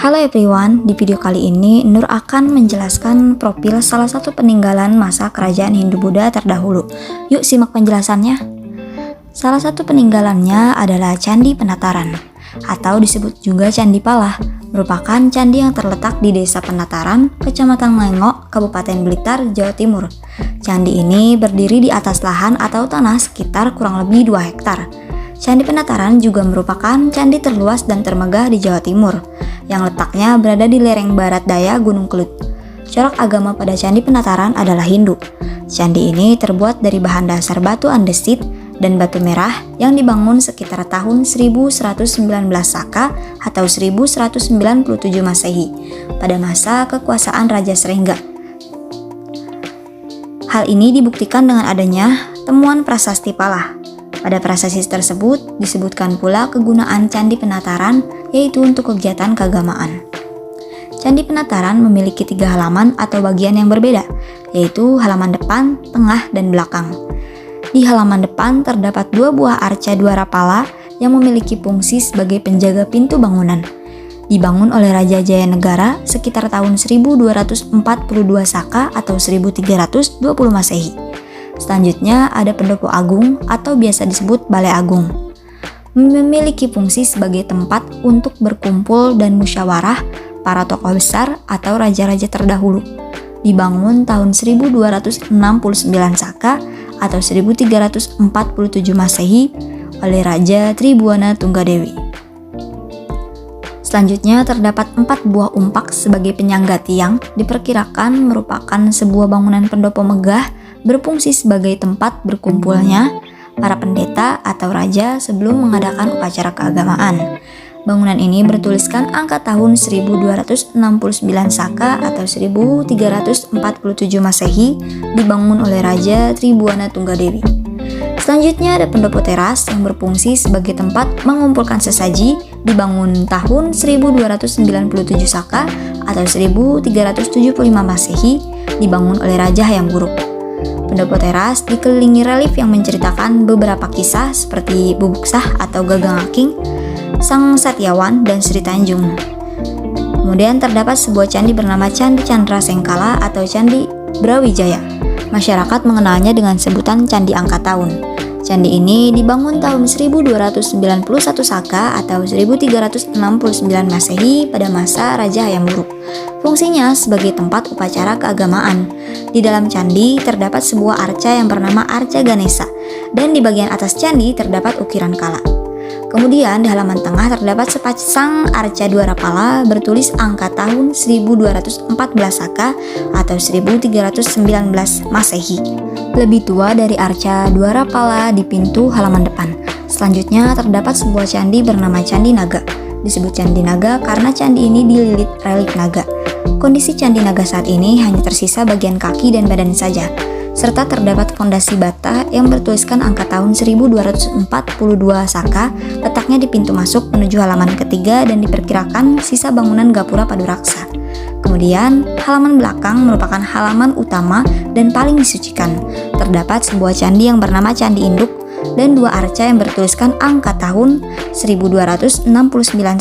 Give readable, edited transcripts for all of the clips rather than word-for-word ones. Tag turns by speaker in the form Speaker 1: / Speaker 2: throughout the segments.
Speaker 1: Halo everyone, di video kali ini Nur akan menjelaskan profil salah satu peninggalan masa kerajaan Hindu-Buddha terdahulu. Yuk simak penjelasannya. Salah satu peninggalannya adalah Candi Penataran, atau disebut juga Candi Pala, merupakan candi yang terletak di Desa Penataran, Kecamatan Ngengok, Kabupaten Blitar, Jawa Timur. Candi ini berdiri di atas lahan atau tanah sekitar kurang lebih 2 hektar. Candi Penataran juga merupakan candi terluas dan termegah di Jawa Timur, yang letaknya berada di lereng barat daya Gunung Kelut. Corak agama pada Candi Penataran adalah Hindu. Candi ini terbuat dari bahan dasar batu andesit dan batu merah yang dibangun sekitar tahun 1119 Saka atau 1197 Masehi pada masa kekuasaan Raja Srengga. Hal ini dibuktikan dengan adanya temuan prasasti Pala. Pada prasasti tersebut disebutkan pula kegunaan Candi Penataran, yaitu untuk kegiatan keagamaan. Candi Penataran memiliki 3 halaman atau bagian yang berbeda, yaitu halaman depan, tengah, dan belakang. Di halaman depan terdapat 2 buah arca Dwara Pala yang memiliki fungsi sebagai penjaga pintu bangunan. Dibangun oleh Raja Jayanegara sekitar tahun 1242 Saka atau 1320 Masehi. Selanjutnya ada pendopo agung atau biasa disebut balai agung. Memiliki fungsi sebagai tempat untuk berkumpul dan musyawarah para tokoh besar atau raja-raja terdahulu. Dibangun tahun 1269 Saka atau 1347 Masehi oleh Raja Tribhuwana Tunggadewi. Selanjutnya terdapat 4 buah umpak sebagai penyangga tiang, diperkirakan merupakan sebuah bangunan pendopo megah berfungsi sebagai tempat berkumpulnya para pendeta atau raja sebelum mengadakan upacara keagamaan. Bangunan ini bertuliskan angka tahun 1269 Saka atau 1347 Masehi, dibangun oleh Raja Tribhuwana Tunggadewi. Selanjutnya ada pendopo teras yang berfungsi sebagai tempat mengumpulkan sesaji, dibangun tahun 1297 Saka atau 1375 Masehi, dibangun oleh Raja Hayam Wuruk. Pendopo teras dikelilingi relief yang menceritakan beberapa kisah seperti Bubuk Sah atau Gagang Aking, Sang Satyawan, dan Sri Tanjung. Kemudian terdapat sebuah candi bernama Candi Candra Sengkala atau Candi Brawijaya. Masyarakat mengenalnya dengan sebutan Candi Angka Tahun. Candi ini dibangun tahun 1291 Saka atau 1369 Masehi pada masa Raja Hayam Wuruk. Fungsinya sebagai tempat upacara keagamaan. Di dalam candi terdapat sebuah arca yang bernama Arca Ganesha, dan di bagian atas candi terdapat ukiran kala. Kemudian di halaman tengah terdapat sepasang arca Dwara Pala bertulis angka tahun 1214 Saka atau 1319 Masehi. Lebih tua dari arca Dwara Pala di pintu halaman depan. Selanjutnya terdapat sebuah candi bernama Candi Naga. Disebut Candi Naga karena candi ini dililit relief naga. Kondisi Candi Naga saat ini hanya tersisa bagian kaki dan badan saja, serta terdapat fondasi bata yang bertuliskan angka tahun 1242 Saka, letaknya di pintu masuk menuju halaman ketiga dan diperkirakan sisa bangunan Gapura Paduraksa. Kemudian, halaman belakang merupakan halaman utama dan paling disucikan. Terdapat sebuah candi yang bernama Candi Induk dan 2 arca yang bertuliskan angka tahun 1269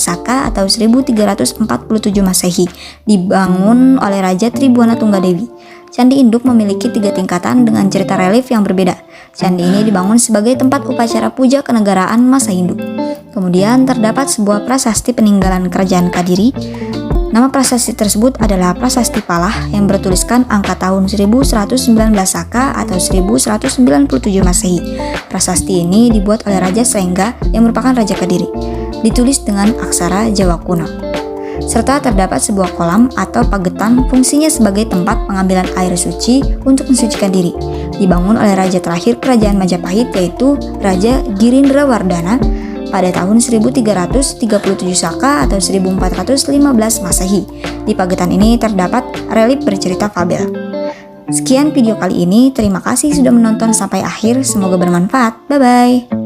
Speaker 1: Saka atau 1347 Masehi, dibangun oleh Raja Tribhuwana Tunggadewi. Candi Induk memiliki 3 tingkatan dengan cerita relief yang berbeda. Candi ini dibangun sebagai tempat upacara puja kenegaraan masa Hindu. Kemudian terdapat sebuah prasasti peninggalan kerajaan Kadiri. Nama prasasti tersebut adalah Prasasti Pala yang bertuliskan angka tahun 1119 Saka atau 1197 Masehi. Prasasti ini dibuat oleh Raja Srengga yang merupakan Raja Kadiri. Ditulis dengan aksara Jawa kuno. Serta terdapat sebuah kolam atau pagetan, fungsinya sebagai tempat pengambilan air suci untuk mensucikan diri. Dibangun oleh raja terakhir kerajaan Majapahit, yaitu Raja Girindrawardhana pada tahun 1337 Saka atau 1415 Masehi. Di pagetan ini terdapat relief bercerita fabel. Sekian video kali ini, terima kasih sudah menonton sampai akhir, semoga bermanfaat. Bye-bye.